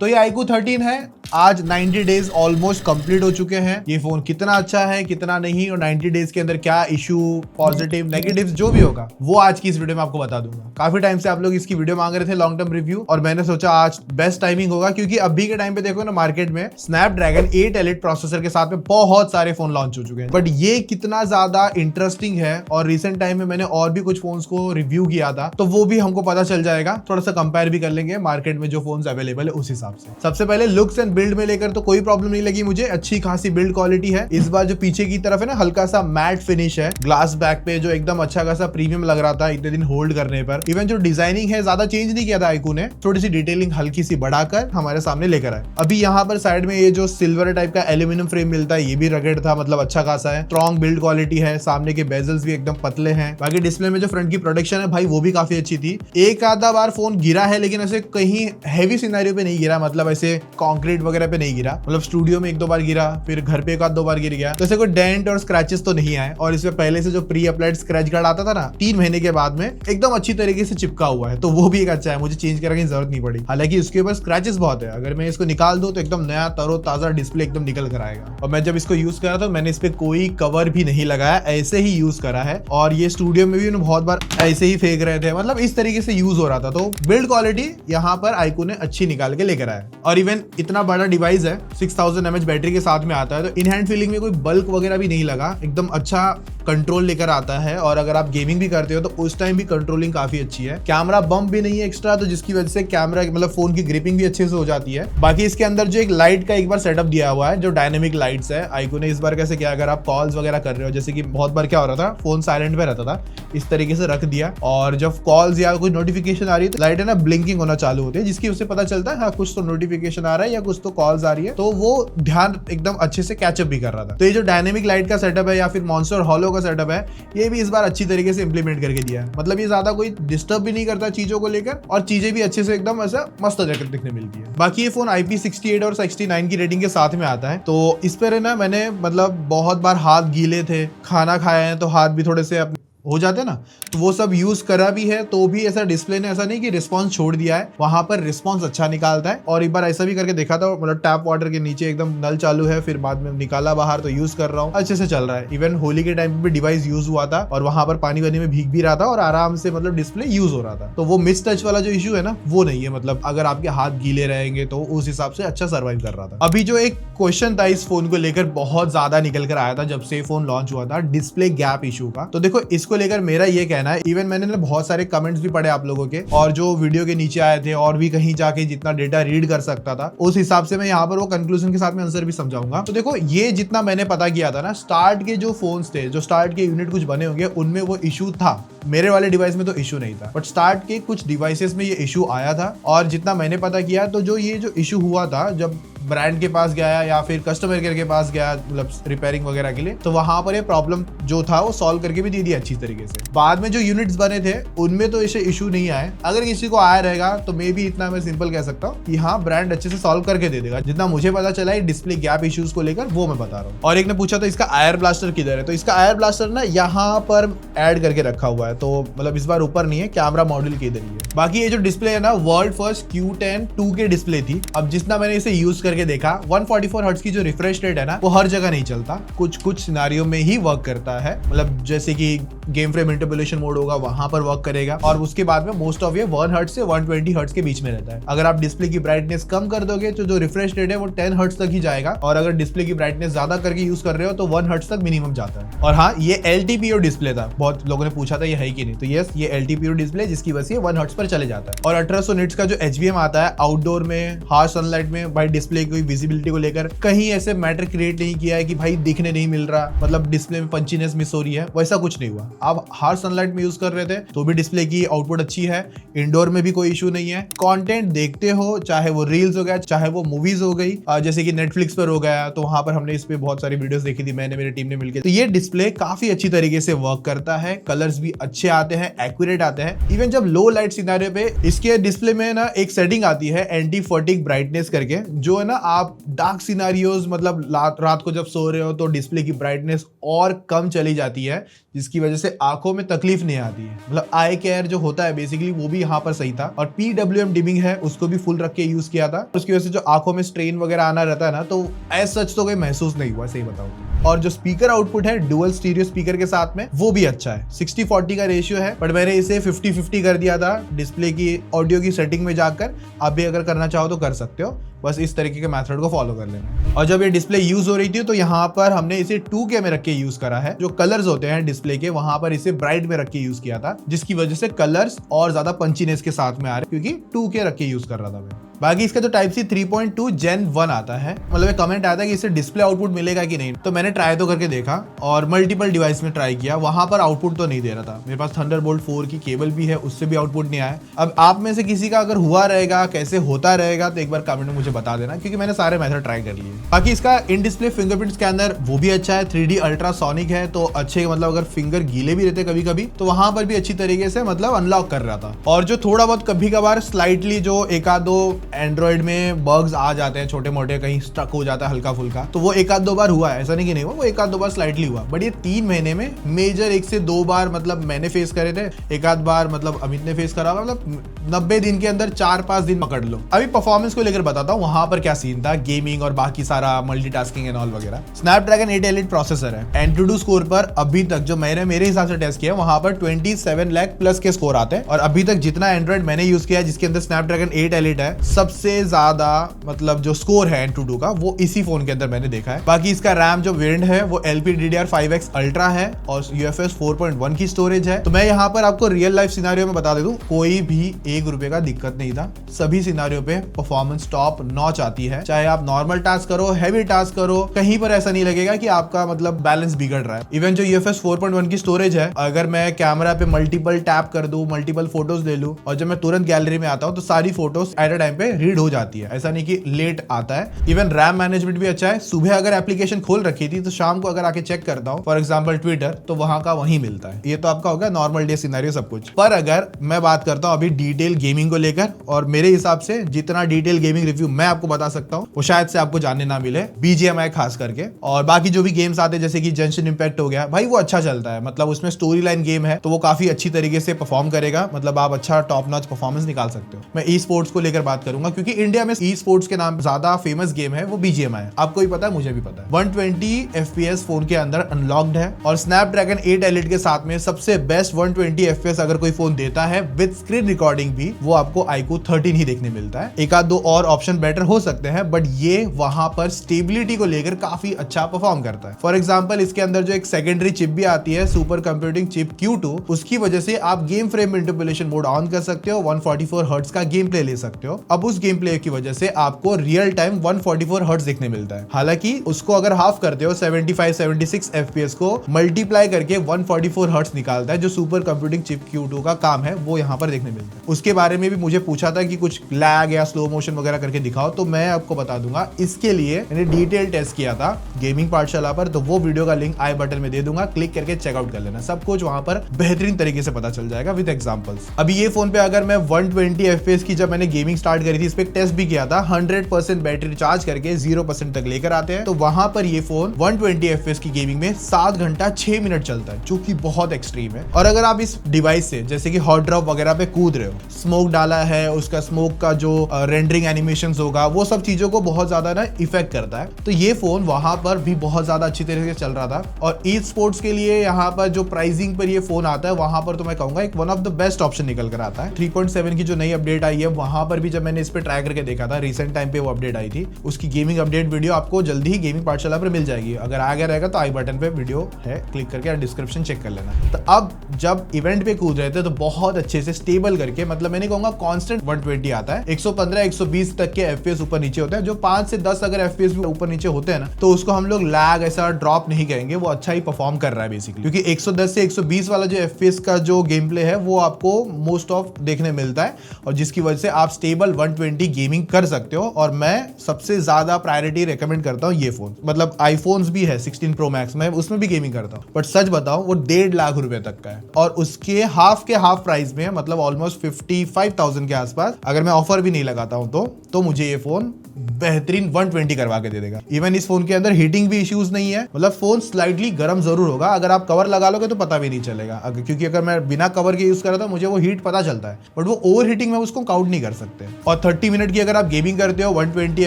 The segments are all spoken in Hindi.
तो ये iQOO 13 है। आज 90 डेज ऑलमोस्ट कंप्लीट हो चुके हैं। ये फोन कितना अच्छा है कितना नहीं, और 90 डेज के अंदर क्या इशू, पॉजिटिव नेगेटिव जो भी होगा वो आज की इस वीडियो में आपको बता दूंगा। काफी टाइम से आप लोग इसकी वीडियो मांग रहे थे, लॉन्ग टर्म रिव्यू, और मैंने सोचा आज बेस्ट टाइमिंग होगा, क्योंकि अभी के टाइम पे देखो ना मार्केट में स्नैपड्रैगन 8 एलिट प्रोसेसर के साथ में बहुत सारे फोन लॉन्च हो चुके हैं, बट ये कितना ज्यादा इंटरेस्टिंग है। और रिसेंट टाइम में मैंने और भी कुछ फोन्स को रिव्यू किया था, तो वो भी हमको पता चल जाएगा। थोड़ा सा कंपेयर भी कर लेंगे मार्केट में जो फोन्स अवेलेबल है उस हिसाब से। सबसे पहले लुक्स एंड बिल्ड में लेकर तो कोई प्रॉब्लम नहीं लगी मुझे, अच्छी खासी बिल्ड क्वालिटी है। इस बार जो पीछे की तरफ है ना हल्का सा मैट फिनिश है ग्लास बैक पे, जो एकदम अच्छा खासा प्रीमियम लग रहा था इतने दिन होल्ड करने पर। इवन जो डिजाइनिंग है ज्यादा चेंज नहीं किया था iQOO ने, थोड़ी सी डिटेलिंग हल्की सी बढ़ाकर हमारे सामने लेकर आए। अभी यहाँ पर साइड में ये जो सिल्वर टाइप का एल्यूमिनियम फ्रेम मिलता है, ये भी रगड़ था, मतलब अच्छा खासा है। स्ट्रॉन्ग बिल्ड क्वालिटी है, सामने के बेजल्स भी एकदम पतले हैं। बाकी डिस्प्ले में जो फ्रंट की प्रोटेक्शन है भाई वो भी काफी अच्छी थी। एक आधा बार फोन गिरा है, लेकिन ऐसे कहीं हैवी सिनेरियो पे नहीं गिरा, मतलब ऐसे कंक्रीट वगैरह पे नहीं गिरा। मतलब स्टूडियो में एक दो बार गिरा, फिर घर पे एक आध दो बार गिर गया, तो ऐसे कोई डेंट और स्क्रैचेस तो नहीं आए। और इसमें पहले से जो प्री अप्लाइड स्क्रैच गार्ड आता था ना 3 महीने के बाद में, एकदम अच्छी तरीके से चिपका हुआ है, तो वो भी एक अच्छा है, मुझे चेंज करने की जरूरत नहीं पड़ी। हालांकि उसके ऊपर स्क्रैचेस बहुत है, अगर मैं इसको निकाल दूं तो एकदम नया तरोताजा डिस्प्ले एकदम निकल कर आएगा। और मैं जब इसको यूज करा तो मैंने इस पे कोई कवर भी नहीं लगाया, ऐसे ही यूज करा है। और ये स्टूडियो में भी बहुत बार ऐसे ही फेंक रहे थे, मतलब इस तरीके से यूज हो रहा था। तो बिल्ड क्वालिटी यहाँ पर iQOO ने अच्छी निकाल के लेकर आया। और इवन इतना बड़ा डिवाइस है, 6000 mAh बैटरी के साथ में आता है, तो इन हैंड फीलिंग में कोई बल्क वगैरह भी नहीं लगा, एकदम अच्छा कंट्रोल लेकर आता है। और अगर आप गेमिंग भी करते हो तो उस टाइम भी कंट्रोलिंग काफी अच्छी है। कैमरा बम्प भी नहीं है एक्स्ट्रा, तो जिसकी वजह से कैमरा मतलब फोन की ग्रिपिंग भी अच्छे से हो जाती है। बाकी इसके अंदर जो एक लाइट का एक बार सेटअप दिया हुआ है, जो डायनेमिक लाइट्स है, iQOO ने इस बार कैसे किया, अगर आप कॉल्स वगैरह कर रहे हो, जैसे कि बहुत बार क्या हो रहा था फोन साइलेंट पे रहता था, इस तरीके से रख दिया, और जब कॉल्स या कोई नोटिफिकेशन आ रही है तो लाइट है ना ब्लिंकिंग होना चालू होती है, जिसकी उससे पता चलता है हाँ कुछ तो नोटिफिकेशन आ रहा है या कुछ तो कॉल्स आ रही है, तो वो ध्यान एकदम अच्छे से कैचअप भी कर रहा था। तो ये जो डायनेमिक लाइट का सेटअप है या फिर मॉन्स्टर हॉलो का सेटअप है, ये भी इस बार अच्छी तरीके से इंप्लीमेंट करके दिया है। मतलब ये ज्यादा कोई डिस्टर्ब भी नहीं करता चीजों को लेकर, और चीजें भी अच्छे से एकदम ऐसा मस्त दिखने मिलती है। बाकी ये फोन IP68 और 69 की रेटिंग के साथ में आता है, तो इस पर है ना मैंने मतलब बहुत बार हाथ गीले थे, खाना खाए हैं तो हाथ भी थोड़े से हो जाते ना, तो वो सब यूज करा भी है, तो भी ऐसा डिस्प्ले ने ऐसा नहीं कि रिस्पांस छोड़ दिया है, वहां पर रिस्पांस अच्छा निकालता है। और एक बार ऐसा भी करके देखा था, मतलब टैप वाटर के नीचे एकदम नल चालू है, फिर बाद में निकाला बाहर, तो यूज कर रहा हूँ, अच्छे से चल रहा है। इवन होली के टाइम पे भी डिवाइस यूज हुआ था, और वहां पर पानी वानी में भीग भी रहा था, और आराम से मतलब डिस्प्ले यूज हो रहा था। तो वो मिस टच वाला जो इशू है ना वो नहीं है, मतलब अगर आपके हाथ गीले रहेंगे तो उस हिसाब से अच्छा सर्वाइव कर रहा था। अभी जो एक क्वेश्चन था इस फोन को लेकर बहुत ज्यादा निकल कर आया था जब से फोन लॉन्च हुआ था, डिस्प्ले गैप इशू का। तो देखो इसको लेकर मेरा ये कहना है, इवन मैंने बहुत सारे कमेंट्स भी पढ़े आप लोगों के, और जो वीडियो के नीचे आए थे, और भी कहीं जाके जितना डेटा रीड कर सकता था, उस हिसाब से मैं यहाँ पर वो कंक्लूजन के साथ में आंसर भी समझाऊंगा। तो देखो ये जितना मैंने पता किया था ना, स्टार्ट के जो फोन्स थे, जो स्टार्ट के यूनिट कुछ बने होंगे, उनमें वो इशू था। मेरे वाले डिवाइस में तो इशू नहीं था, बट स्टार्ट के कुछ डिवाइसेस में ये इशू आया था। और जितना मैंने पता किया तो जो ये जो इशू हुआ था, जब ब्रांड के पास गया या फिर कस्टमर केयर के पास गया, मतलब रिपेयरिंग वगैरह के लिए, तो वहां पर ये प्रॉब्लम जो था वो सॉल्व करके भी दे दिया अच्छी तरीके से। बाद में जो यूनिट्स बने थे उनमें तो ऐसे इशू नहीं आए। अगर किसी को आया रहेगा तो मे बी इतना मैं सिंपल कह सकता हूँ कि हाँ ब्रांड अच्छे से सॉल्व करके दे देगा। जितना मुझे पता चला है डिस्प्ले गैप इश्यूज को लेकर, वो मैं बता रहा हूँ। और एक ने पूछा था इसका आयर ब्लास्टर किधर है, तो इसका आयर ब्लास्टर ना यहाँ पर ऐड करके रखा हुआ है, तो मतलब इस बार ऊपर नहीं है, कैमरा मॉड्यूल के इधर ही है। बाकी ये जो डिस्प्ले है ना world first Q10 2K display थी। अब जितना मैंने इसे यूज करके देखा, 144 हर्ट्ज की जो रिफ्रेश रेट है ना वो हर जगह नहीं चलता, कुछ सिनारियो में ही वर्क करता है। मतलब जैसे कि गेम फ्रेम इंटरपोलेशन मोड होगा वहां पर वर्क करेगा, और उसके बाद में मोस्ट ऑफ ये 1 हर्ट्ज से 120 हर्ट्ज के बीच में रहता है। अगर आप डिस्प्ले की ब्राइटनेस कम कर दोगे तो जो रिफ्रेश रेट है वो 10 हर्ट्ज तक ही जाएगा, और अगर डिस्प्ले की ब्राइटनेस ज्यादा करके यूज कर रहे हो तो 1 हर्ट्ज तक मिनिमम जाता है। और हाँ ये LTPO डिस्प्ले था, बहुत लोगों ने पूछा था ये है कि नहीं, तो यस ये LTPO डिस्प्ले, जिसकी वजह से 1 हर्ट्ज पर चले जाता है। और 1800 निट्स का जो HBM आता है आउटडोर में हार्श सनलाइट में, भाई डिस्प्ले की विजिबिलिटी को लेकर कहीं ऐसे मैटर क्रिएट नहीं किया है कि भाई दिखने नहीं मिल रहा, मतलब डिस्प्ले में पंचीनेस मिस हो रही है, वैसा कुछ नहीं हुआ। आप हार्श सनलाइट में यूज कर रहे थे तो भी डिस्प्ले की आउटपुट अच्छी है, इंडोर में भी कोई इशू नहीं है। कंटेंट देखते हो, चाहे वो रील्स हो गया, चाहे वो मूवीज हो गई, जैसे कि नेटफ्लिक्स पर हो गया, तो वहां पर हमने इस पे बहुत सारी वीडियोस देखी थी, मैंने मेरी टीम ने मिलकर, तो ये डिस्प्ले काफी अच्छी तरीके से वर्क करता है, कलर्स भी अच्छे आते हैं, एक्यूरेट आते हैं। इवन जब लो लाइट सिनेरियो पे इसके डिस्प्ले में ना एक सेटिंग आती है एंटी फटिग ब्राइटनेस करके, जो है ना आप डार्क सिनेरियोज, मतलब रात को जब सो रहे हो तो डिस्प्ले की ब्राइटनेस और कम चली जाती है, जिसकी वजह से आंखों में तकलीफ नहीं आती है। मतलब आई केयर जो होता है बेसिकली वो भी यहाँ पर सही था। और PWM डिमिंग है उसको भी फुल रख के यूज किया था, उसकी वजह से जो आंखों में स्ट्रेन वगैरह आना रहता है ना, तो एज सच तो कोई महसूस नहीं हुआ, सही बताऊं। और जो स्पीकर आउटपुट है डुअल स्टीरियो स्पीकर के साथ में, वो भी अच्छा है। 60-40 का रेशियो है, बट मैंने इसे 50-50 कर दिया था डिस्प्ले की ऑडियो की सेटिंग में जाकर। आप भी अगर करना चाहो तो कर सकते हो, बस इस तरीके के मेथड को फॉलो कर लेना। और जब ये डिस्प्ले यूज हो रही थी तो यहाँ पर हमने इसे 2K में रख के यूज करा है। जो कलर्स होते हैं डिस्प्ले के, वहां पर इसे ब्राइट में रख के यूज किया था, जिसकी वजह से कलर्स और ज्यादा पंचीनेस के साथ में आ रहे, क्योंकि 2K रख के यूज कर रहा था मैं। बाकी इसका जो Type-C 3.2 Gen 1 आता है, मतलब एक कमेंट आया था कि इससे डिस्प्ले आउटपुट मिलेगा कि नहीं, तो मैंने ट्राई तो करके देखा और मल्टीपल डिवाइस में ट्राई किया, वहां पर आउटपुट तो नहीं दे रहा था। मेरे पास Thunderbolt 4 की केबल भी है, उससे भी आउटपुट नहीं आया। अब आप में से किसी का अगर हुआ रहेगा, कैसे होता रहेगा, तो एक बार कमेंट में मुझे बता देना, क्योंकि मैंने सारे मेथड ट्राई कर लिए। बाकी इसका इन डिस्प्ले फिंगरप्रिंट स्कैनर वो भी अच्छा है, 3D अल्ट्रासोनिक है, तो अच्छे, मतलब अगर फिंगर गीले भी रहते कभी कभी, तो वहां पर भी अच्छी तरीके से मतलब अनलॉक कर रहा था। और जो थोड़ा बहुत कभी कभार स्लाइटली जो एक आध दो एंड्रॉइड में बग्स आ जाते हैं, छोटे मोटे, कहीं स्टक हो जाता है हल्का फुल्का, तो वो एक आध दो बार हुआ है, ऐसा नहीं कि नहीं हुआ, वो एक आध दो बार स्लाइटली हुआ। बट ये 3 महीने में मेजर 1 से 2 बार मतलब मैंने फेस करे थे, एक आध बार मतलब अमित ने फेस करा, मतलब 90 दिन के अंदर 4-5 दिन पकड़ लो। अभी परफॉर्मेंस को लेकर बताता हूँ वहां पर क्या सीन था, गेमिंग और बाकी सारा मल्टीटास्किंग एंड ऑल वगैरह। स्नैपड्रैगन 8 एलिट प्रोसेसर है। एंट्रीटू स्कोर पर अभी तक जो मैंने मेरे हिसाब से टेस्ट किया, वहां पर 27 लाख प्लस के स्कोर आते हैं। और अभी तक जितना एंड्रॉइड मैंने यूज किया जिसके अंदर स्नैपड्रैगन 8 एलिट है, सबसे ज्यादा मतलब जो स्कोर है एंट्रीटू का, वो इसी फोन के अंदर मैंने देखा है। बाकी इसका रैम जो वेरिएंट है वो LPDDR5X अल्ट्रा है और UFS 4.1 की स्टोरेज है। तो मैं यहाँ पर आपको रियल लाइफ सिनारियो में बता दे दूं, कोई भी 1 रुपए का दिक्कत नहीं था। सभी सिनारियो पे परफॉर्मेंस टॉप नॉच आती है, चाहे आप नॉर्मल टास्क करो, हैवी टास्क करो, कहीं पर ऐसा नहीं लगेगा कि आपका मतलब बैलेंस बिगड़ रहा है। इवन जो UFS 4.1 की स्टोरेज है, अगर मैं कैमरा पे मल्टीपल टैप कर दूं, मल्टीपल फोटोज ले लूं, और जब मैं तुरंत गैलरी में आता हूं तो सारी फोटोज एट अ टाइम पे रीड हो जाती है, ऐसा नहीं कि लेट आता है। इवन रैम मैनेजमेंट भी अच्छा है। सुबह अगर एप्लीकेशन खोल रखी थी तो शाम को अगर आके चेक करता हूं, फॉर एग्जांपल ट्विटर, तो वहां का वहीं मिलता है। ये तो आपका होगा नॉर्मल डे सिनेरियो सब कुछ। पर अगर मैं बात करता हूं अभी डिटेल गेमिंग को लेकर, और मेरे हिसाब से जितना डिटेल गेमिंग रिव्यू मैं आपको बता सकता हूं वो शायद से आपको जानने ना मिले, BGMI खास करके। और बाकी जो भी गेम्स आते हैं जैसे कि जेंशिन इंपैक्ट हो गया, भाई वो अच्छा चलता है, मतलब उसमें स्टोरी लाइन गेम है तो वो काफी अच्छी तरीके से परफॉर्म करेगा, मतलब आप अच्छा टॉप नॉच परफॉर्मेंस निकाल सकते हो। मैं ई स्पोर्ट्स को लेकर बात करूंगा, क्योंकि इंडिया में ई स्पोर्ट्स के नाम ज्यादा फेमस गेम है वो BGMI है। आपको भी पता है, मुझे भी पता है। 120 FPS फोन के अंदर अनलॉक्ड है, और स्नैपड्रैगन 8 एलिट के साथ में सबसे बेस्ट 120 FPS अगर कोई फोन देता है विद स्क्रीन रिकॉर्डिंग भी, वो आपको iQOO 13 ही देखने मिलता है। एक आध दो और ऑप्शन बेटर हो सकते हैं, बट ये वहां पर स्टेबिलिटी को लेकर काफी अच्छा परफॉर्म करता है। फॉर एग्जांपल इसके अंदर जो एक सेकेंडरी चिप भी आती है, सुपर कंप्यूटिंग चिप Q2, उसकी वजह से आप game frame interpolation mode on कर सकते हो, 144 हर्ट्ज का गेम प्ले ले सकते हो। अब उस गेम प्ले की वजह से आपको रियल टाइम 144 हर्ट्ज देखने मिलता है। हालांकि उसको अगर हाफ करते हो 75-76 FPS को मल्टीप्लाई करके 144 हर्ट्ज निकालता है, जो सुपर कंप्यूटिंग चिप Q2 का काम है वो यहाँ पर देखने मिलता है। उसके बारे में भी मुझे पूछा था कि कुछ लैग या स्लो मोशन वगैरह करके दिखाओ, तो मैं आपको बता दूंगा। इसके लिए मैंने डिटेल टेस्ट किया था गेमिंग पाठशाला पर, तो वो वीडियो का लिंक आई बटन में दे दूंगा, क्लिक करके चेकआउट कर लेना। सब कुछ वहां पर बेहतरीन तरीके से पता चल जाएगा विद एग्जांपल्स। अभी ये फोन पे अगर मैं 120 FPS की जब मैंने गेमिंग स्टार्ट करी थी, इस पे टेस्ट भी किया था, 100% बैटरी चार्ज करके 0% तक लेकर आते हैं, तो वहां पर ये फोन 120 FPS की गेमिंग में 7 घंटा 6 मिनट चलता है, जो कि बहुत एक्सट्रीम है। और अगर आप इस डिवाइस से जैसे कि हॉट ड्रॉप वगैरह पे कूद रहे हो, स्मोक डाला है, उसका स्मोक का जो रेंडरिंग एनिमेशंस होगा, वो सब चीजों को बहुत ज्यादा ना इफेक्ट करता है। तो ये फोन वहां पर भी बहुत ज्यादा अच्छी तरीके से चल रहा था। और ई स्पोर्ट्स के लिए यहाँ पर जो प्राइसिंग पर ये फोन आता है, वहां पर तो मैं कहूंगा एक one of the best option निकल कर आता है। 3.7 की जो नई अपडेट आई है, वहां पर भी जब मैंने इस पे ट्राई करके देखा था, रिसेंट टाइम पे वो अपडेट आई थी, उसकी गेमिंग अपडेट वीडियो आपको जल्दी ही गेमिंग पाठशाला पर मिल जाएगी। अगर आ गया रहेगा तो आई बटन पे वीडियो है, क्लिक करके डिस्क्रिप्शन चेक कर लेना। तो अब जब इवेंट पे कूद रहे थे तो बहुत अच्छे से स्टेबल करके, मतलब मैंने कहूंगा कांस्टेंट 120 आता है, 115-120 तक के FPS ऊपर नीचे होते हैं। जो 5 से 10 अगर FPS भी ऊपर नीचे होते हैं ना, तो उसको हम लोग लैग ऐसा ड्रॉप नहीं कहेंगे, वो अच्छा ही परफॉर्म कर रहा है बेसिकली। क्योंकि 110 से 120 वाला जो FPS का जो गेम प्ले है वो आपको मोस्ट ऑफ देखने मिलता है, और जिसकी वजह से आप स्टेबल 120 गेमिंग कर सकते हो। और मैं सबसे ज्यादा प्रायोरिटी रेकमेंड करता हूँ ये फोन, मतलब आईफोन्स भी है 16 प्रो मैक्स में, उसमें भी गेमिंग करता हूँ, बट सच बताऊं वो 1.5 लाख रुपए तक का है और उसके हाफ प्राइस में, मतलब ऑलमोस्ट 55,000 के आसपास। अगर मैं ऑफर भी नहीं लगाता हूं तो मुझे ये फोन बेहतरीन 120 करवा के दे देगा। इवन इस फोन के अंदर हीटिंग भी इश्यूज नहीं है, मतलब फोन स्लाइटली गर्म जरूर होगा, अगर आप कवर लगा लोगे तो पता भी नहीं चलेगा, क्योंकि अगर मैं बिना कवर के यूज कर रहा था मुझे वो हीट पता चलता है, बट वो ओवर हीटिंग में उसको काउंट नहीं कर सकते। और 30 मिनट की अगर आप गेमिंग करते हो 120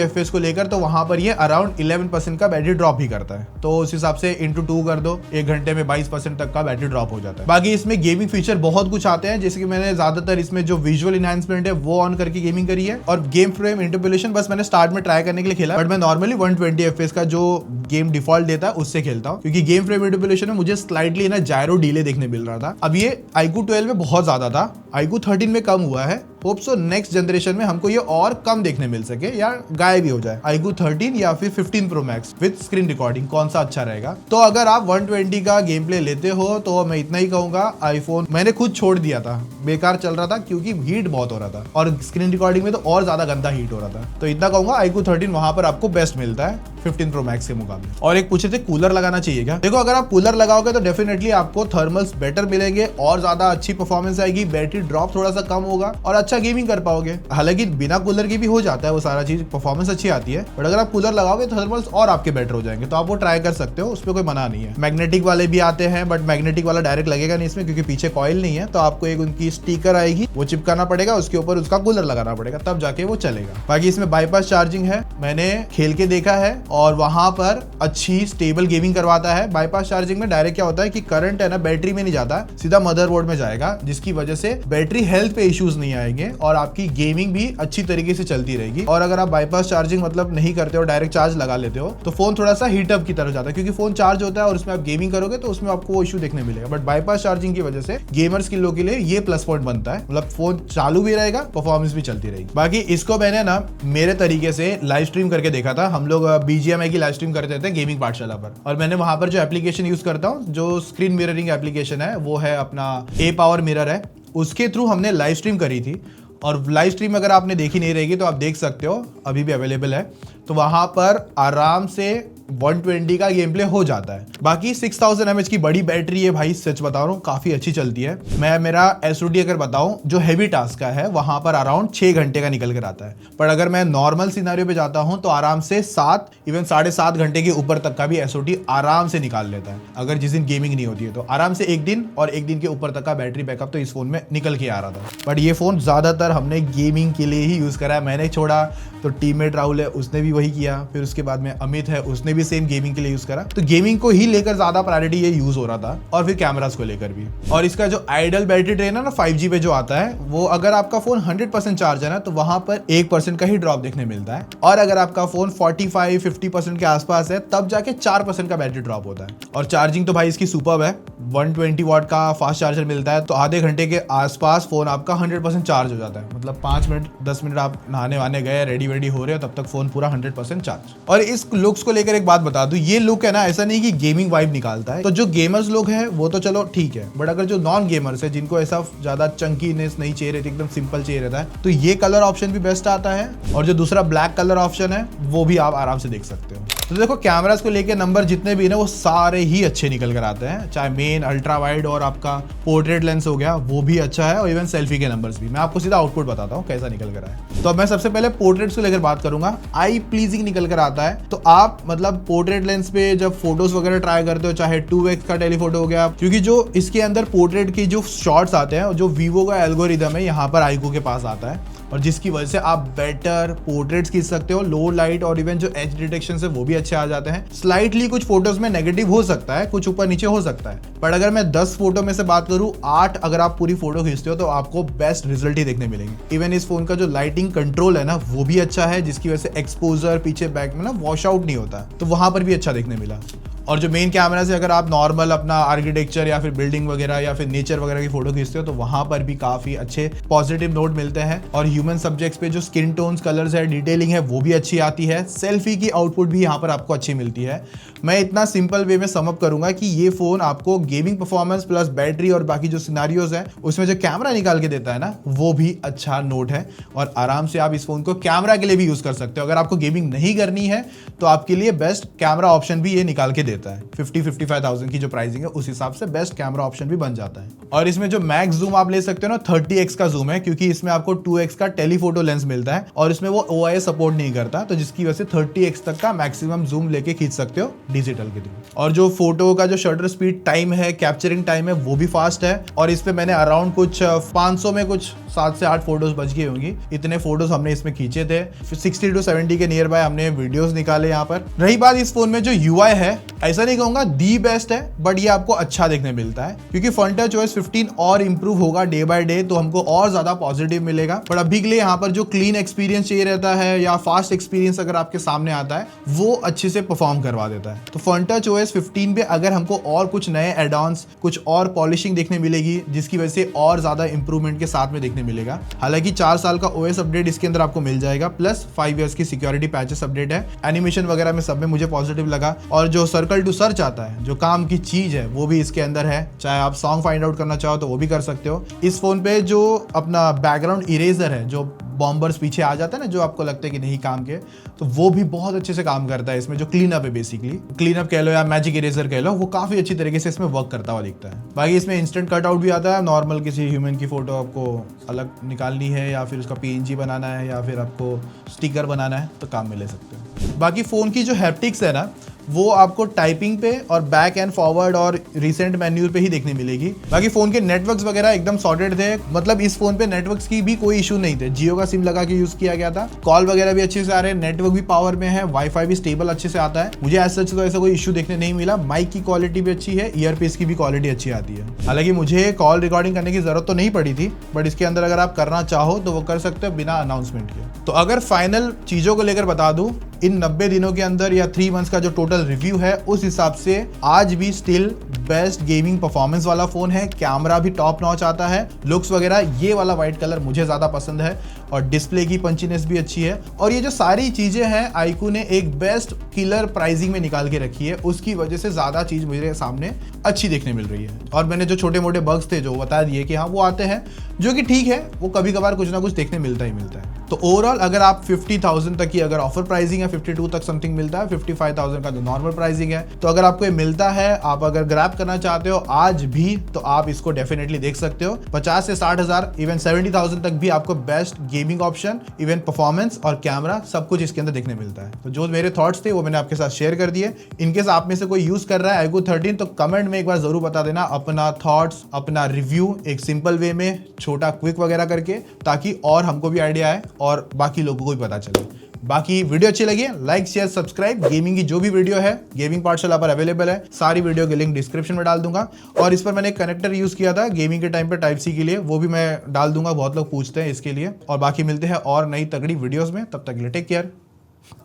FPS को लेकर, तो वहां पर ये अराउंड 11% का बैटरी ड्रॉप ही करता है। तो उस हिसाब से इंटू 2 कर दो, 1 घंटे में 22% तक का बैटरी ड्रॉप हो जाता है। बाकी इसमें गेमिंग फीचर बहुत कुछ आते हैं, जैसे कि मैंने ज्यादातर इसमें जो विजुअल इनहैंसमेंट है वो ऑन करके गेमिंग करी है, और गेम फ्रेम इंटरपोलेशन बस मैंने स्टार्ट में ट्राई करने के लिए खेला, बट मैं नॉर्मली 120 FPS का जो गेम डिफॉल्ट देता है उससे खेलता हूँ, क्योंकि गेम फ्रेम इंटरपोलेशन में मुझे स्लाइटली ना जायरो डिले देखने मिल रहा था। अब ये iQOO 12 में बहुत ज्यादा था, iQOO 13 में कम हुआ है। होप सो नेक्स्ट जनरेशन में हमको ये और कम देखने मिल सके या गायब भी हो जाए। iQOO 13 या फिर 15 pro max with screen recording कौन सा अच्छा रहेगा? तो अगर आप 120 का गेम प्ले लेते हो तो मैं इतना ही कहूंगा, आईफोन मैंने खुद छोड़ दिया था, बेकार चल रहा था क्योंकि हीट बहुत हो रहा था और स्क्रीन रिकॉर्डिंग में तो और ज्यादा गंदा हीट हो रहा था। तो इतना कहूंगा iQOO 13 वहां पर आपको बेस्ट मिलता है 15 प्रो मैक्स के मुकाबले। और एक पूछे थे कूलर लगाना चाहिए क्या? देखो, अगर आप कूलर लगाओगे तो डेफिनेटली आपको थर्मल्स बेटर मिलेंगे और ज्यादा अच्छी परफॉर्मेंस आएगी, बैटरी ड्रॉप थोड़ा सा कम होगा और अच्छा गेमिंग कर पाओगे। हालांकि बिना कूलर के भी हो जाता है वो सारा चीज, परफॉर्मेंस अच्छी आती है, बट अगर आप कूलर लगाओगे तो थर्मल्स और आपके बेटर हो जाएंगे, तो आप वो ट्राई कर सकते हो, उसमें कोई मना नहीं है। मैग्नेटिक वाले भी आते हैं, बट मैग्नेटिक वाला डायरेक्ट लगेगा नहीं इसमें, क्योंकि पीछे कॉइल नहीं है, तो आपको एक उनकी स्टिकर आएगी वो चिपकाना पड़ेगा, उसके ऊपर उसका कूलर लगाना पड़ेगा, तब जाके वो चलेगा। बाकी इसमें बाईपास चार्जिंग है, मैंने खेल के देखा है और वहां पर अच्छी स्टेबल गेमिंग करवाता है। बाईपास चार्जिंग में डायरेक्ट क्या होता है कि करंट है ना बैटरी में नहीं जाता, सीधा मदरबोर्ड में जाएगा, जिसकी वजह से बैटरी हेल्थ पे इश्यूज नहीं आएंगे और आपकी गेमिंग भी अच्छी तरीके से चलती रहेगी। और अगर आप बाईपास चार्जिंग मतलब नहीं करते हो, डायरेक्ट चार्ज लगा लेते हो, तो फोन थोड़ा सा हीटअप की तरफ जाता है, क्योंकि फोन चार्ज होता है और उसमें आप गेमिंग करोगे तो उसमें आपको वो इशू देखने मिलेगा। बट बाईपास चार्जिंग की वजह से गेमर्स के लोगों के लिए ये प्लस पॉइंट बनता है, मतलब फोन चालू भी रहेगा, परफॉर्मेंस भी चलती रहेगी। बाकी इसको मैंने ना मेरे तरीके से लाइव स्ट्रीम करके देखा था, हम लोग BGMI की लाइव स्ट्रीम करते थे गेमिंग पाठशाला पर, और मैंने वहां पर जो एप्लीकेशन यूज करता हूँ, जो स्क्रीन मिररिंग एप्लीकेशन है, वो है अपना A-Power मिरर है, उसके थ्रू हमने लाइव स्ट्रीम करी थी। और लाइव स्ट्रीम अगर आपने देखी नहीं रहेगी तो आप देख सकते हो, अभी भी अवेलेबल है, तो वहां पर आराम से 120 का गेम प्ले हो जाता है। बाकी 6000 mAh की बड़ी बैटरी है भाई, सच बता रहा हूँ काफी अच्छी चलती है। मैं मेरा SOD अगर बताऊं जो हैवी टास्क का है, वहां पर अराउंड 6 घंटे का निकल कर आता है, पर अगर मैं नॉर्मल सिनारियो पे जाता हूं तो आराम से 7 इवन 7.5 घंटे के ऊपर तक का भी SOD आराम से निकाल लेता है, अगर जिस दिन गेमिंग नहीं होती है तो आराम से 1 दिन और 1 दिन के ऊपर तक का बैटरी बैकअप तो इस फोन में निकल के आ रहा था। बट ये फोन ज्यादातर हमने गेमिंग के लिए ही यूज करा है। मैंने छोड़ा तो टीममेट राहुल है, उसने भी वही किया, फिर उसके बाद में अमित है, उसने भी सेम गेमिंग के लिए यूज करा, तो गेमिंग को ही लेकर ज्यादा प्रायोरिटी ये यूज हो रहा था, और फिर कैमरास को लेकर भी। और इसका जो आइडल बैटरी ड्रेन है ना 5G पे जो आता है, वो अगर आपका फोन 100% चार्ज है ना तो वहां पर 1% का ही ड्रॉप देखने मिलता है, और अगर आपका फोन 45-50% के आसपास है तब जाके 4% का बैटरी ड्रॉप होता है। और चार्जिंग तो भाई इसकी सुपर्ब है, 120 वाट का फास्ट चार्जर मिलता है, तो आधे घंटे के आसपास फोन आपका 100% चार्ज हो जाता है, मतलब 5 मिनट 10 मिनट आप नहाने वाने गए, रेडी वेडी हो रहे हो, तब तक फोन पूरा 100% चार्ज। और इस लुक्स को लेकर एक बात बता दूं, ये लुक है ना ऐसा नहीं कि गेमिंग वाइब निकालता है, तो जो गेमर्स लोग हैं वो तो चलो ठीक है, बट अगर जो नॉन गेमर्स है जिनको ऐसा ज्यादा चंकीनेस नहीं चाहिए रहती, एकदम सिंपल चाहिए रहता है, तो ये कलर ऑप्शन भी बेस्ट आता है, और जो दूसरा ब्लैक कलर ऑप्शन है वो भी आप आराम से देख सकते हो। तो देखो कैमरास को लेके नंबर जितने भी ना वो सारे ही अच्छे निकल कर आते हैं, चाहे मेन, अल्ट्रा वाइड और आपका पोर्ट्रेट लेंस हो गया वो भी अच्छा है, और इवन सेल्फी के नंबर्स भी। मैं आपको सीधा आउटपुट बताता हूँ कैसा निकल कर आया। तो अब मैं सबसे पहले पोर्ट्रेट्स को लेकर बात करूंगा। आई प्लीजिंग निकल कर आता है, तो आप मतलब पोर्ट्रेट लेंस पे जब फोटोज वगैरह ट्राई करते हो, चाहे 2x का टेलीफोटो हो गया, क्योंकि जो इसके अंदर पोर्ट्रेट की जो शॉट्स आते हैं, जो वीवो का एल्गोरिदम है यहाँ पर iQOO के पास आता है, और जिसकी वजह से आप बेटर पोर्ट्रेट्स खींच सकते हो, लो लाइट और इवन जो एज डिटेक्शन है वो भी अच्छे आ जाते हैं। स्लाइटली कुछ फोटोज में नेगेटिव हो सकता है, कुछ ऊपर नीचे हो सकता है, पर अगर मैं 10 फोटो में से बात करूं, 8 अगर आप पूरी फोटो खींचते हो तो आपको बेस्ट रिजल्ट ही देखने मिलेंगे। इवन इस फोन का जो लाइटिंग कंट्रोल है ना वो भी अच्छा है, जिसकी वजह से एक्सपोजर पीछे बैक में ना वॉश आउट नहीं होता, तो वहां पर भी अच्छा देखने मिला। और जो मेन कैमरा से अगर आप नॉर्मल अपना आर्किटेक्चर या फिर बिल्डिंग वगैरह या फिर नेचर वगैरह की फोटो खींचते हो तो वहां पर भी काफी अच्छे पॉजिटिव नोट मिलते हैं। और ह्यूमन सब्जेक्ट्स पे जो स्किन टोन्स, कलर्स है, डिटेलिंग है वो भी अच्छी आती है। सेल्फी की आउटपुट भी यहाँ पर आपको अच्छी मिलती है। मैं इतना सिंपल वे में सम अप करूंगा कि ये फोन आपको गेमिंग परफॉर्मेंस प्लस बैटरी और बाकी जो सिनारियोज है उसमें जो कैमरा निकाल के देता है ना, वो भी अच्छा नोट है। और आराम से आप इस फोन को कैमरा के लिए भी यूज कर सकते हो। अगर आपको गेमिंग नहीं करनी है तो आपके लिए बेस्ट कैमरा ऑप्शन भी ये निकाल के देता है। 50-55,000 की जो प्राइसिंग है उस हिसाब से बेस्ट कैमरा ऑप्शन भी बन जाता है। और इसमें जो मैक्स जूम आप ले सकते हो ना, 30x का जूम है, क्योंकि इसमें आपको 2x का टेलीफोटो लेंस मिलता है और इसमें वो OIS सपोर्ट नहीं करता, तो जिसकी वजह से 30x तक का मैक्सिमम जूम लेके खींच सकते हो डिजिटल के थ्रू। और जो फोटो का जो शटर स्पीड टाइम है, कैप्चरिंग टाइम है, वो भी फास्ट है। और इस पे मैंने अराउंड कुछ 500 में कुछ 7 से 8 फोटोज बच गई होंगी, इतने फोटोज हमने इसमें खींचे थे। 60 to 70 के नियर बाय हमने वीडियोस निकाले यहाँ पर। रही बात इस फोन में जो UI है, ऐसा नहीं कहूंगा दी बेस्ट है, बट ये आपको अच्छा देखने मिलता है, क्योंकि FunTouch OS 15 और इंप्रूव होगा डे बाय डे, तो हमको और ज्यादा पॉजिटिव मिलेगा। बट अभी के लिए यहाँ पर जो क्लीन एक्सपीरियंस चाहिए रहता है या फास्ट एक्सपीरियंस अगर आपके सामने आता है, वो अच्छे से परफॉर्म करवा देता है। तो FunTouch OS 15 पे अगर हमको और कुछ नए एड-ऑन्स, कुछ और पॉलिशिंग देखने मिलेगी, जिसकी वजह से और ज्यादा इंप्रूवमेंट के साथ में देखने मिलेगा। हालांकि 4 साल का OS अपडेट इसके अंदर आपको मिल जाएगा, प्लस 5 इयर्स की सिक्योरिटी पैचेस अपडेट है। एनिमेशन वगैरह में सब में मुझे पॉजिटिव लगा। और जो सर्कल टू सर्च आता है, जो काम की चीज है, वो भी इसके अंदर है। चाहे आप सॉन्ग फाइंड आउट करना चाहो तो वो भी कर सकते हो। इस फोन पे जो अपना बैकग्राउंड इरेजर है, जो बॉम्बर्स पीछे आ जाता है ना, जो आपको लगता है कि नहीं काम के, तो वो भी बहुत अच्छे से काम करता है। इसमें जो क्लीन अप है, बेसिकली क्लीन अप कह लो या मैजिक इरेजर कह लो, वो काफी अच्छी तरीके से इसमें वर्क करता हुआ दिखता है। बाकी इसमें इंस्टेंट कट आउट भी आता है। नॉर्मल किसी ह्यूमन की फोटो आपको अलग निकालनी है या फिर उसका PNG बनाना है या फिर आपको स्टिकर बनाना है तो काम में ले सकते हो। बाकी फोन की जो हैप्टिक्स है ना, वो आपको टाइपिंग पे और बैक एंड फॉरवर्ड और रिसेंट मेन्यू पे ही देखने मिलेगी। बाकी फोन के नेटवर्क्स वगैरह एकदम सॉर्टेड थे, मतलब इस फोन पे नेटवर्क्स की भी कोई इशू नहीं थे। जियो का सिम लगा के यूज किया गया था, कॉल वगैरह भी अच्छे से आ रहे हैं, नेटवर्क भी पावर में है, वाईफाई भी स्टेबल अच्छे से आता है। मुझे एज सच तो ऐसा कोई इशू देखने नहीं मिला। माइक की क्वालिटी भी अच्छी है, ईयरपीस की भी क्वालिटी अच्छी आती है। हालांकि मुझे कॉल रिकॉर्डिंग करने की जरूरत तो नहीं पड़ी थी, बट इसके अंदर अगर आप करना चाहो तो वो कर सकते हो बिना अनाउंसमेंट के। तो अगर फाइनल चीजों को लेकर बता दूं, इन 90 दिनों के अंदर या 3 मंथ्स का जो टोटल रिव्यू है, उस हिसाब से आज भी स्टिल बेस्ट गेमिंग परफॉर्मेंस वाला फोन है। कैमरा भी टॉप नॉच आता है, लुक्स वगैरह ये वाला व्हाइट कलर मुझे ज्यादा पसंद है, और डिस्प्ले की पंचीनेस भी अच्छी है। और ये जो सारी चीजें हैं, iQOO ने एक बेस्ट किलर प्राइसिंग में निकाल के रखी है, उसकी वजह से ज्यादा चीज मेरे सामने अच्छी देखने मिल रही है। और मैंने जो छोटे मोटे बग्स थे जो बता दिए कि हाँ वो आते हैं, जो कि ठीक है, वो कभी कभार कुछ ना कुछ देखने मिलता ही मिलता है। तो ओवरऑल अगर आप 50,000 तक की अगर ऑफर प्राइसिंग है, 52 तक समथिंग मिलता है, 55,000 का जो नॉर्मल प्राइसिंग है, तो अगर आपको ये मिलता है, आप अगर ग्रैब करना चाहते हो आज भी, तो आप इसको डेफिनेटली देख सकते हो। 50 से 60,000 इवन 70,000 तक भी आपको best gaming option, even performance और कैमरा सब कुछ इसके अंदर देखने मिलता है। तो जो मेरे थॉट्स थे वो मैंने आपके साथ शेयर कर दिए। इनकेस आप में से कोई यूज कर रहा है iQOO 13 तो कमेंट में एक बार जरूर बता देना अपना थॉट्स, अपना रिव्यू एक सिंपल वे में, छोटा क्विक वगैरह करके, ताकि और हमको भी आइडिया आए और बाकी लोगों को भी पता चले। बाकी वीडियो अच्छी लगी है, लाइक शेयर सब्सक्राइब। गेमिंग की जो भी वीडियो है गेमिंग पाठशाला पर अवेलेबल है, सारी वीडियो के लिंक डिस्क्रिप्शन में डाल दूंगा। और इस पर मैंने एक कनेक्टर यूज किया था गेमिंग के टाइम पे Type-C के लिए, वो भी मैं डाल दूंगा, बहुत लोग पूछते हैं इसके लिए। और बाकी मिलते हैं और नई तगड़ी वीडियोस में, तब तक के लिए टेक केयर,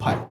बाय।